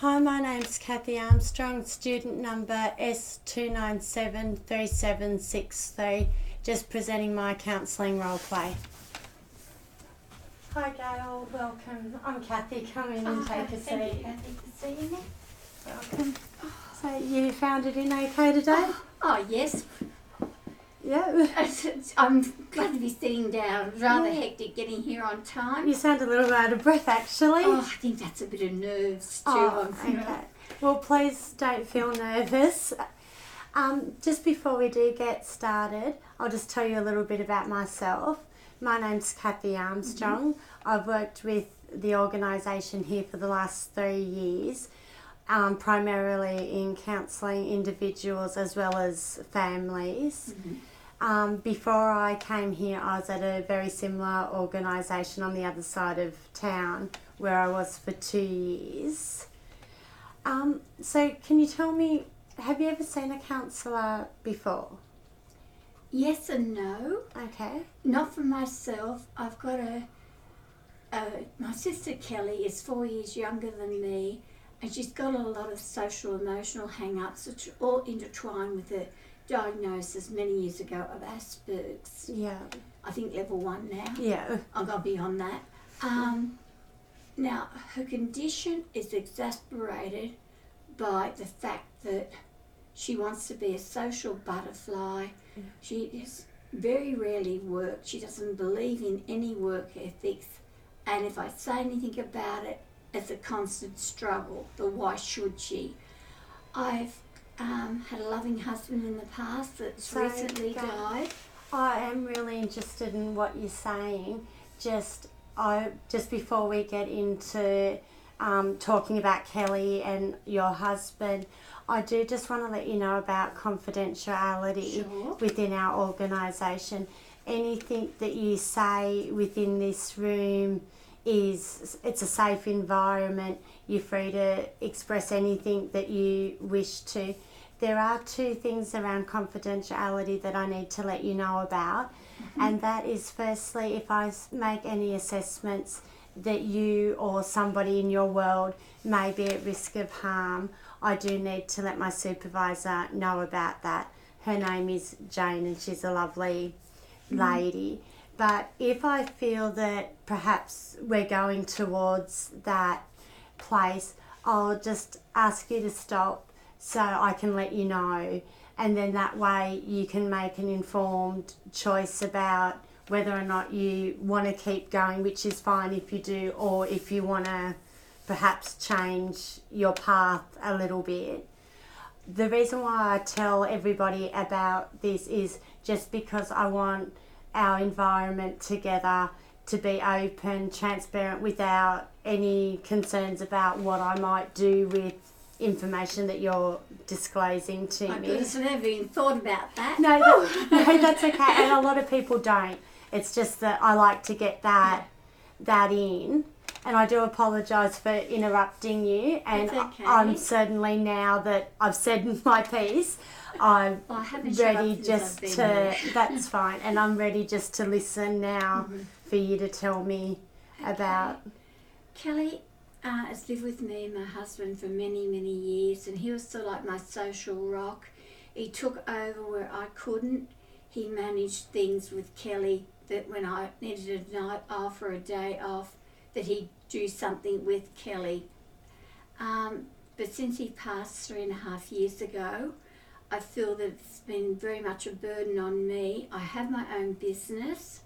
Hi, my name's Kathy Armstrong, student number S2973763, just presenting my counselling role play. Hi Gail, welcome. I'm Kathy, come in and take a seat. Thank you, Kathy, for seeing me. Welcome. So you found it in okay today? Oh yes. Yeah. I'm glad to be sitting down. Rather hectic getting here on time. You sound a little out of breath actually. Oh, I think that's a bit of nerves too. Okay. Well, please don't feel nervous. Just before we do get started, I'll just tell you a little bit about myself. My name's Kathy Armstrong. Mm-hmm. I've worked with the organisation here for the last 3 years, primarily in counselling individuals as well as families. Mm-hmm. Before I came here, I was at a very similar organisation on the other side of town where I was for 2 years. So can you tell me, have you ever seen a counsellor before? Yes and no. Okay. Not for myself. I've got my sister Kelly is 4 years younger than me, and she's got a lot of social emotional hang-ups which all intertwine with the diagnosis many years ago of Asperger's. Yeah. I think level 1 now. Yeah. I've got beyond that. Now, her condition is exasperated by the fact that she wants to be a social butterfly. Yeah. She very rarely works. She doesn't believe in any work ethics. And if I say anything about it, it's a constant struggle. The why should she? I've had a loving husband in the past that's recently died. I am really interested in what you're saying. Just before we get into talking about Kelly and your husband, I do just want to let you know about confidentiality within our organisation. Anything that you say within this room it's a safe environment. You're free to express anything that you wish to. There are 2 things around confidentiality that I need to let you know about. Mm-hmm. And that is, firstly, if I make any assessments that you or somebody in your world may be at risk of harm, I do need to let my supervisor know about that. Her name is Jane and she's a lovely lady. But if I feel that perhaps we're going towards that place, I'll just ask you to stop so I can let you know, and then that way you can make an informed choice about whether or not you want to keep going, which is fine if you do, or if you want to perhaps change your path a little bit. The reason why I tell everybody about this is just because I want our environment together to be open, transparent, without any concerns about what I might do with information that you're disclosing to me. I've never even thought about that. No, that's okay. And a lot of people don't. It's just that I like to get that in. And I do apologise for interrupting you. And okay. I'm certainly, now that I've said my piece, I'm ready just to, that's fine. And I'm ready just to listen now for you to tell me about. Kelly has lived with me and my husband for many, many years, and he was sort of like my social rock. He took over where I couldn't. He managed things with Kelly that when I needed a night off or a day off, that he'd do something with Kelly. But since he passed 3.5 years ago, I feel that it's been very much a burden on me. I have my own business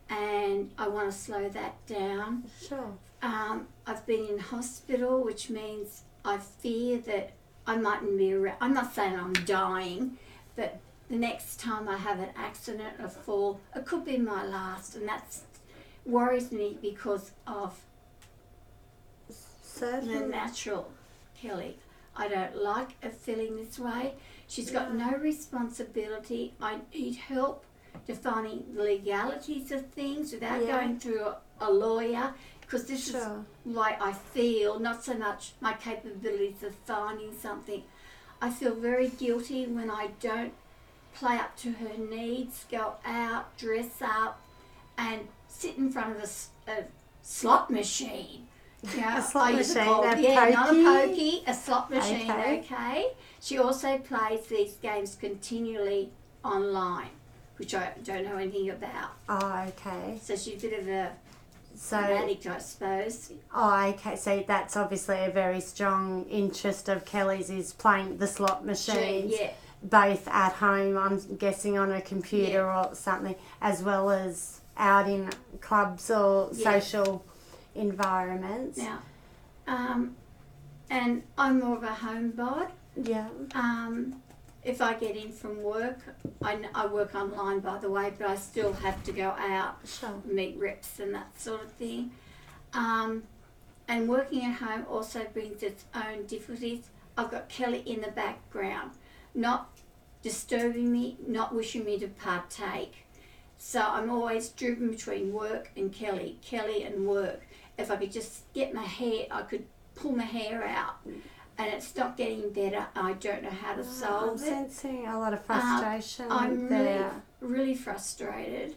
and I want to slow that down. Sure. I've been in hospital, which means I fear that I mightn't be around. I'm not saying I'm dying, but the next time I have an accident or fall, it could be my last, and that worries me because of the natural Kelly. I don't like her feeling this way. She's got no responsibility. I need help defining the legalities of things without going through a lawyer, because this is why I feel, not so much my capabilities of finding something. I feel very guilty when I don't play up to her needs, go out, dress up, and sit in front of a slot machine. Yeah, A slot I use machine, a a yeah, not a pokey? pokey, a slot machine. Okay. Okay. She also plays these games continually online, which I don't know anything about. Oh, okay. So she's a bit of an So, addict, I suppose. oh, okay. So that's obviously a very strong interest of Kelly's is playing the slot machines, Yeah, both at home, I'm guessing on a computer or something, as well as out in clubs or Yeah. social environments. now, and I'm more of a homebody. Yeah. If I get in from work, I work online, by the way, but I still have to go out, Sure. meet reps and that sort of thing. And working at home also brings its own difficulties. I've got Kelly in the background, not disturbing me, not wishing me to partake. So I'm always driven between work and Kelly and work. If I could just get my hair, I could pull my hair out. And it's not getting better. I don't know how to I'm solve it. sensing a lot of frustration I'm there. really frustrated.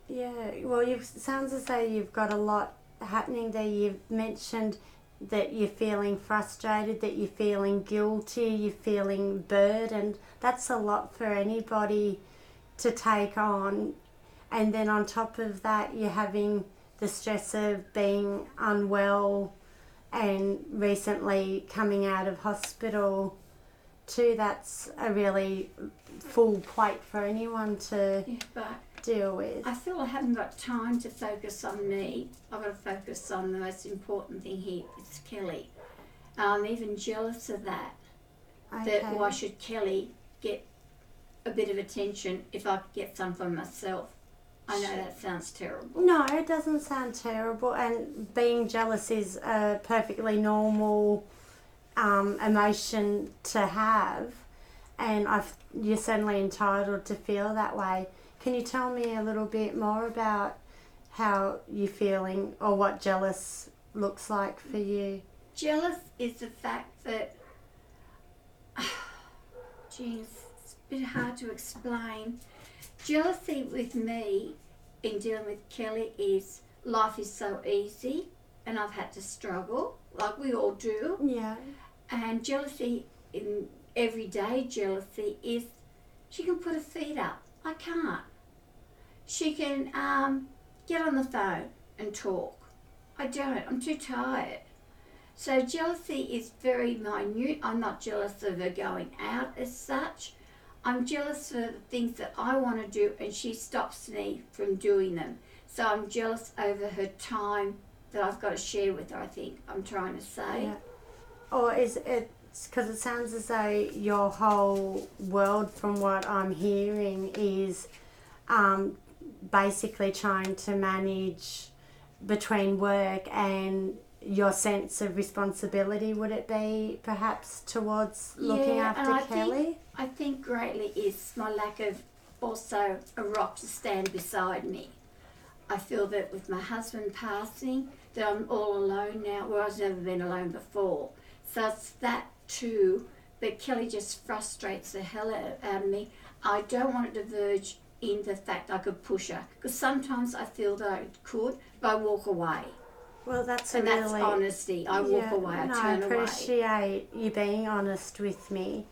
Yeah, well, it sounds as though you've got a lot happening there. You've mentioned that you're feeling frustrated, that you're feeling guilty, you're feeling burdened. That's a lot for anybody to take on. And then on top of that, you're having the stress of being unwell and recently coming out of hospital too. That's a really full plate for anyone to Yeah, but deal with. I feel I haven't got time to focus on me. I've got to focus on the most important thing here. It's Kelly. I'm even jealous of that. Okay. That why should Kelly get a bit of attention if I could get some for myself? I know that sounds terrible. No, it doesn't sound terrible, and being jealous is a perfectly normal emotion to have, and you're certainly entitled to feel that way. Can you tell me a little bit more about how you're feeling or what jealous looks like for you? Jealous is the fact that, geez, it's a bit hard to explain. Jealousy with me in dealing with Kelly is life is so easy and I've had to struggle like we all do. Yeah. And jealousy, in everyday jealousy, is she can put her feet up. I can't. She can get on the phone and talk. I don't. I'm too tired. So jealousy is very minute. I'm not jealous of her going out as such. I'm jealous for the things that I want to do and she stops me from doing them. So I'm jealous over her time that I've got to share with her, I think I'm trying to say. Yeah. Or is it, because it sounds as though your whole world, from what I'm hearing, is basically trying to manage between work and your sense of responsibility, would it be, perhaps, towards looking after Kelly? I think greatly is my lack of also a rock to stand beside me. I feel that with my husband passing, that I'm all alone now, where I've never been alone before. So it's that too, but Kelly just frustrates the hell out of me. I don't want it to verge in the fact I could push her, because sometimes I feel that I could, but I walk away. Well, that's And that's honesty. I walk away, I turn away. I appreciate you being honest with me,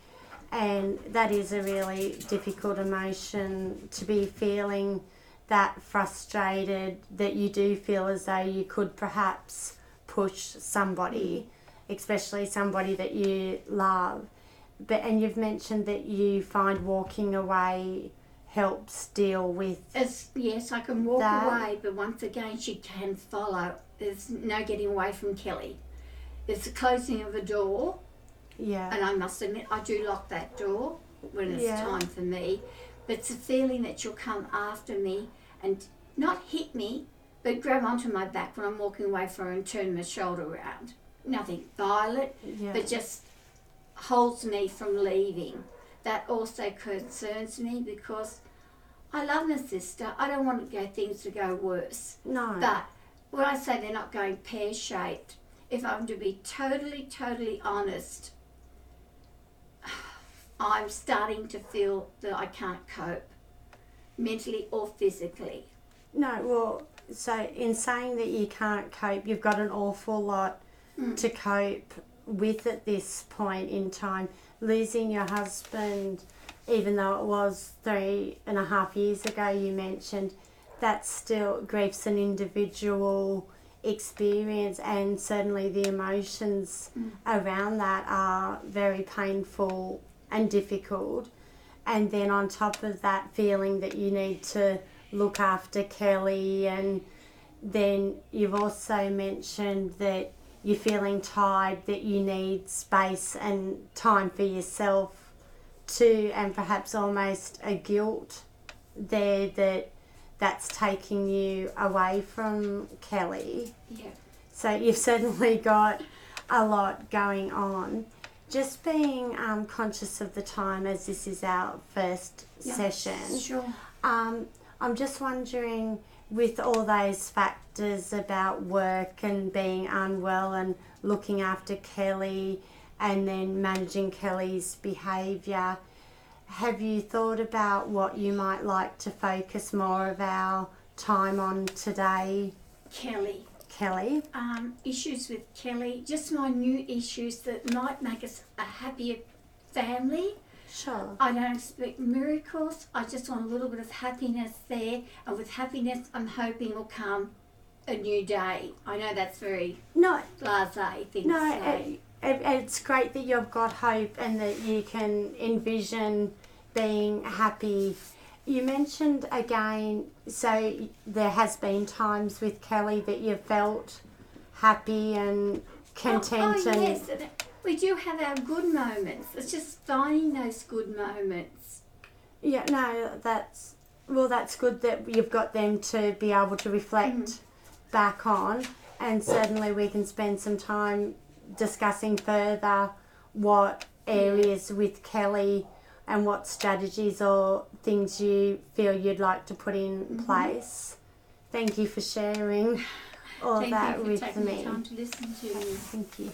and that is a really difficult emotion to be feeling, that frustrated, that you do feel as though you could perhaps push somebody, especially somebody that you love. And you've mentioned that you find walking away helps deal with Yes, I can walk that. away, but once again, she can follow. There's no getting away from Kelly. It's the closing of a door, Yeah. and I must admit, I do lock that door when it's Yeah. time for me. But it's a feeling that she'll come after me and not hit me, but grab onto my back when I'm walking away from her and turn my shoulder around. Nothing violent, Yeah. but just holds me from leaving. That also concerns me because I love my sister. I don't want things to go worse. No. But when I say they're not going pear-shaped, if I'm to be totally honest, I'm starting to feel that I can't cope, mentally or physically. No, well, So in saying that you can't cope, you've got an awful lot to cope with at this point in time. Losing your husband, even though it was 3.5 years ago, you mentioned, that's still, grief's an individual experience, and certainly the emotions around that are very painful and difficult. And then on top of that, feeling that you need to look after Kelly, and then you've also mentioned that you're feeling tired, that you need space and time for yourself too, and perhaps almost a guilt there that's taking you away from Kelly. Yeah. So you've certainly got a lot going on. Just being conscious of the time, as this is our first session. Sure. I'm just wondering, with all those factors about work and being unwell and looking after Kelly and then managing Kelly's behaviour, have you thought about what you might like to focus more of our time on today? Kelly. Issues with Kelly, just minute issues that might make us a happier family. Sure. I don't expect miracles. I just want a little bit of happiness there, and with happiness, I'm hoping will come a new day. I know that's very blasé thing to say. It's great that you've got hope and that you can envision being happy. You mentioned again, so there has been times with Kelly that you've felt happy and content. Yes, we do have our good moments. It's just finding those good moments. Yeah, no, that's good that you've got them to be able to reflect back on, and certainly we can spend some time discussing further what areas with Kelly and what strategies or things you feel you'd like to put in place. Thank you for sharing all that with me. Thank you for taking the time to listen to me. Thank you.